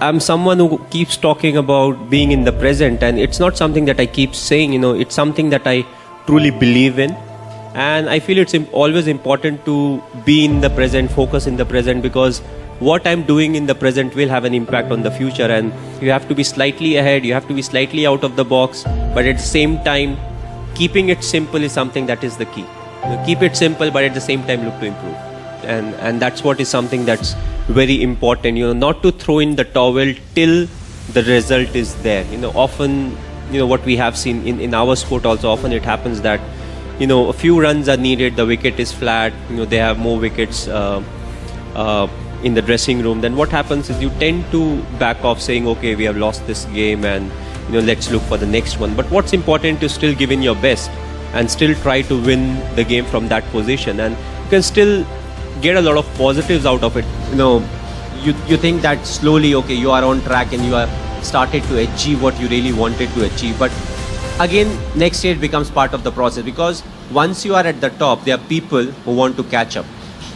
I'm someone who keeps talking about being in the present, and it's not something that I keep saying, it's something that I truly believe in. And I feel it's always important to be in the present, focus in the present, because what I'm doing in the present will have an impact on the future. And you have to be slightly ahead, you have to be slightly out of the box, but at the same time, keeping it simple is something that is the key. Keep it simple, but at the same time look to improve. And that's what is something that's very important, not to throw in the towel till the result is there. Often, what we have seen in our sport also, often it happens that, a few runs are needed, the wicket is flat, they have more wickets in the dressing room. Then what happens is you tend to back off saying, okay, we have lost this game and, let's look for the next one. But what's important is still give in your best and still try to win the game from that position. And you can still get a lot of positives out of it. You think that slowly, okay, you are on track and you are started to achieve what you really wanted to achieve. But again, next stage becomes part of the process, because once you are at the top, there are people who want to catch up.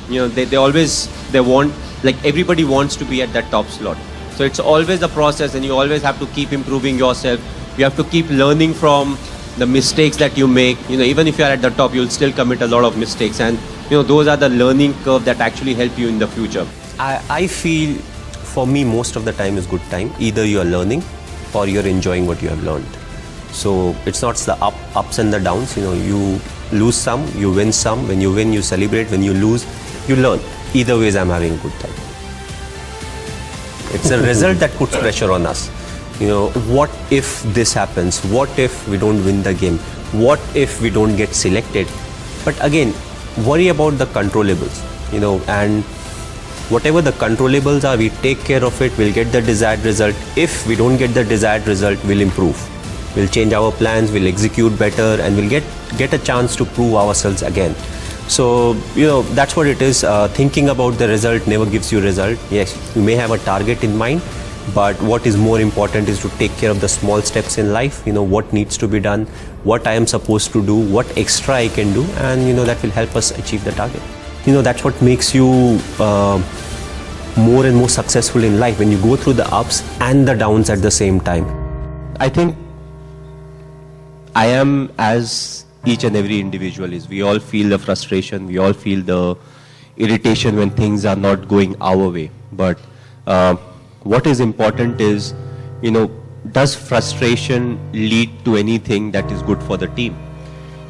They want, like everybody wants to be at that top slot. So it's always a process, and you always have to keep improving yourself. You have to keep learning from the mistakes that you make. Even if you are at the top, you'll still commit a lot of mistakes, and those are the learning curve that actually help you in the future. I feel for me most of the time is good time. Either you're learning or you're enjoying what you have learned. So it's not the ups and the downs. You lose some, you win some. When you win, you celebrate. When you lose, you learn. Either ways, I'm having a good time. It's a result that puts pressure on us. What if this happens? What if we don't win the game? What if we don't get selected? But again, worry about the controllables, and whatever the controllables are, we take care of it, we'll get the desired result. If we don't get the desired result, we'll improve. We'll change our plans, we'll execute better, and we'll get a chance to prove ourselves again. So, that's what it is. Thinking about the result never gives you result. Yes, you may have a target in mind, but what is more important is to take care of the small steps in life. What needs to be done, what I am supposed to do, what extra I can do, and that will help us achieve the target. That's what makes you more and more successful in life, when you go through the ups and the downs at the same time. I think I am as each and every individual is. We all feel the frustration, we all feel the irritation when things are not going our way. But what is important is, does frustration lead to anything that is good for the team?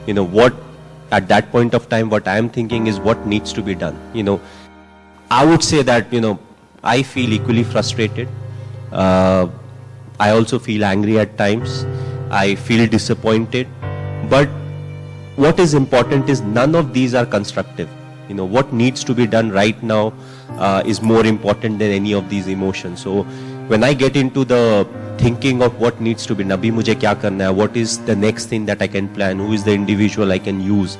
What at that point of time, what I am thinking is what needs to be done. I would say that, I feel equally frustrated. I also feel angry at times. I feel disappointed. But what is important is none of these are constructive. What needs to be done right now is more important than any of these emotions. So when I get into the thinking of what needs to be, Nabi mujhe kya karna hai, what is the next thing that I can plan, who is the individual I can use.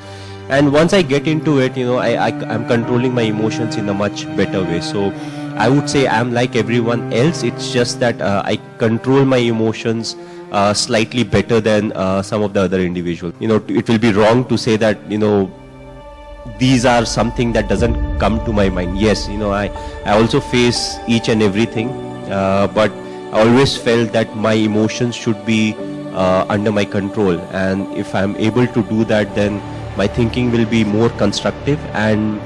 And once I get into it, I'm controlling my emotions in a much better way. So I would say I'm like everyone else. It's just that I control my emotions slightly better than some of the other individuals. It will be wrong to say that, these are something that doesn't come to my mind. Yes, I also face each and everything, but I always felt that my emotions should be under my control. And if I'm able to do that, then my thinking will be more constructive, and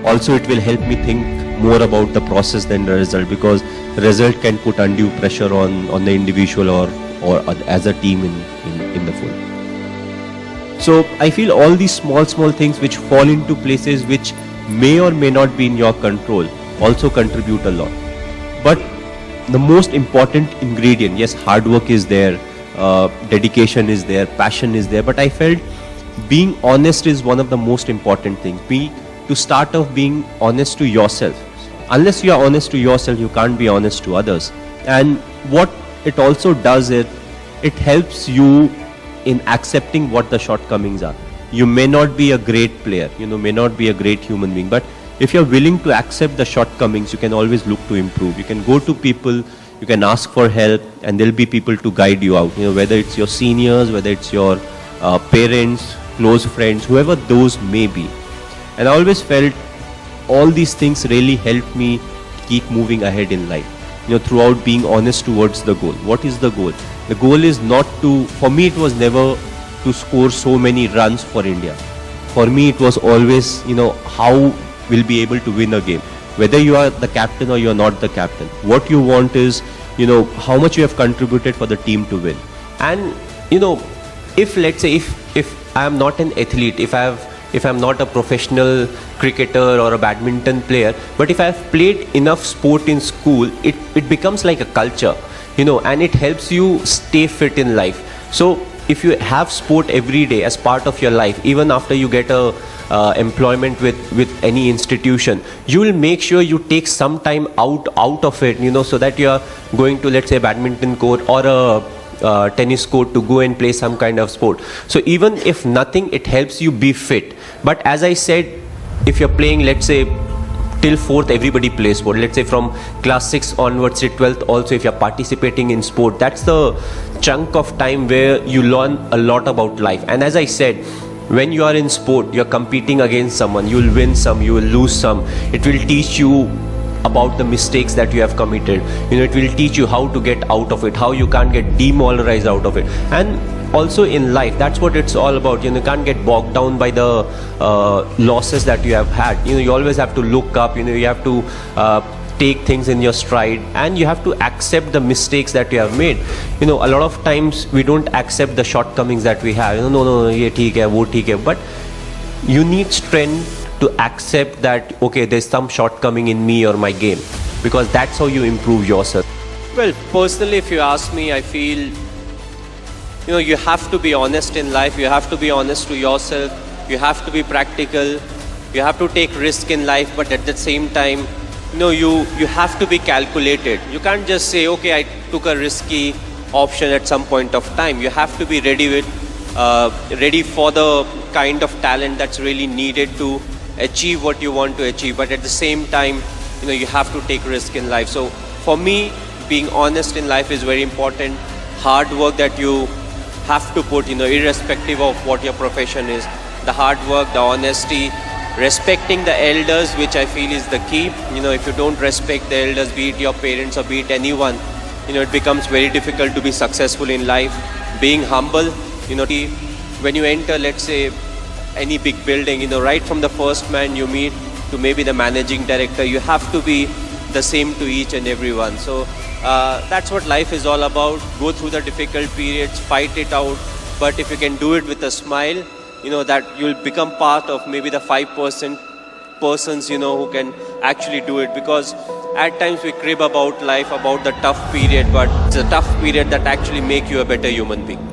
also it will help me think more about the process than the result, because result can put undue pressure on the individual or as a team in the full. So I feel all these small things which fall into places which may or may not be in your control also contribute a lot. But the most important ingredient, yes, hard work is there, dedication is there, passion is there, but I felt being honest is one of the most important things. To start off being honest to yourself. Unless you are honest to yourself, you can't be honest to others. And what it also does is, it helps you in accepting what the shortcomings are. You may not be a great player, may not be a great human being, but if you're willing to accept the shortcomings, you can always look to improve. You can go to people, you can ask for help, and there'll be people to guide you out. Whether it's your seniors, whether it's your parents, close friends, whoever those may be. And I always felt all these things really helped me keep moving ahead in life. throughout being honest towards the goal. What is the goal? The goal is not to, for me it was never to score so many runs for India. For me it was always, how we'll be able to win a game. Whether you are the captain or you're not the captain. What you want is, how much you have contributed for the team to win. And if let's say if I am not an athlete, if I'm not a professional cricketer or a badminton player, but if I've played enough sport in school, it becomes like a culture, and it helps you stay fit in life. So if you have sport every day as part of your life, even after you get a employment with any institution, you will make sure you take some time out of it, so that you are going to, let's say, badminton court or a tennis court to go and play some kind of sport. So even if nothing, it helps you be fit. But as I said, if you're playing, let's say, till 4th everybody plays sport, let's say from class 6 onwards to 12th also, if you're participating in sport, that's the chunk of time where you learn a lot about life. And as I said, when you are in sport, you're competing against someone, you will win some, you will lose some. It will teach you about the mistakes that you have committed. It will teach you how to get out of it, how you can't get demoralized out of it. And also in life, that's what it's all about. You can't get bogged down by the losses that you have had. You always have to look up. You have to take things in your stride, and you have to accept the mistakes that you have made. A lot of times we don't accept the shortcomings that we have. No, ye theek hai, wo theek hai. But you need strength to accept that, okay, there's some shortcoming in me or my game, because that's how you improve yourself. Well, personally, if you ask me, I feel, you have to be honest in life. You have to be honest to yourself. You have to be practical. You have to take risk in life, but at the same time, you have to be calculated. You can't just say, okay, I took a risky option at some point of time. You have to be ready for the kind of talent that's really needed to achieve what you want to achieve. But at the same time, you have to take risk in life. So for me, being honest in life is very important. Hard work that you have to put, irrespective of what your profession is. The hard work, the honesty, respecting the elders, which I feel is the key. If you don't respect the elders, be it your parents or be it anyone, it becomes very difficult to be successful in life. Being humble, when you enter, let's say, any big building, right from the first man you meet to maybe the managing director, you have to be the same to each and everyone. So that's what life is all about. Go through the difficult periods, fight it out, but if you can do it with a smile, that you'll become part of maybe the 5% persons, who can actually do it. Because at times we crib about life, about the tough period, but it's a tough period that actually make you a better human being.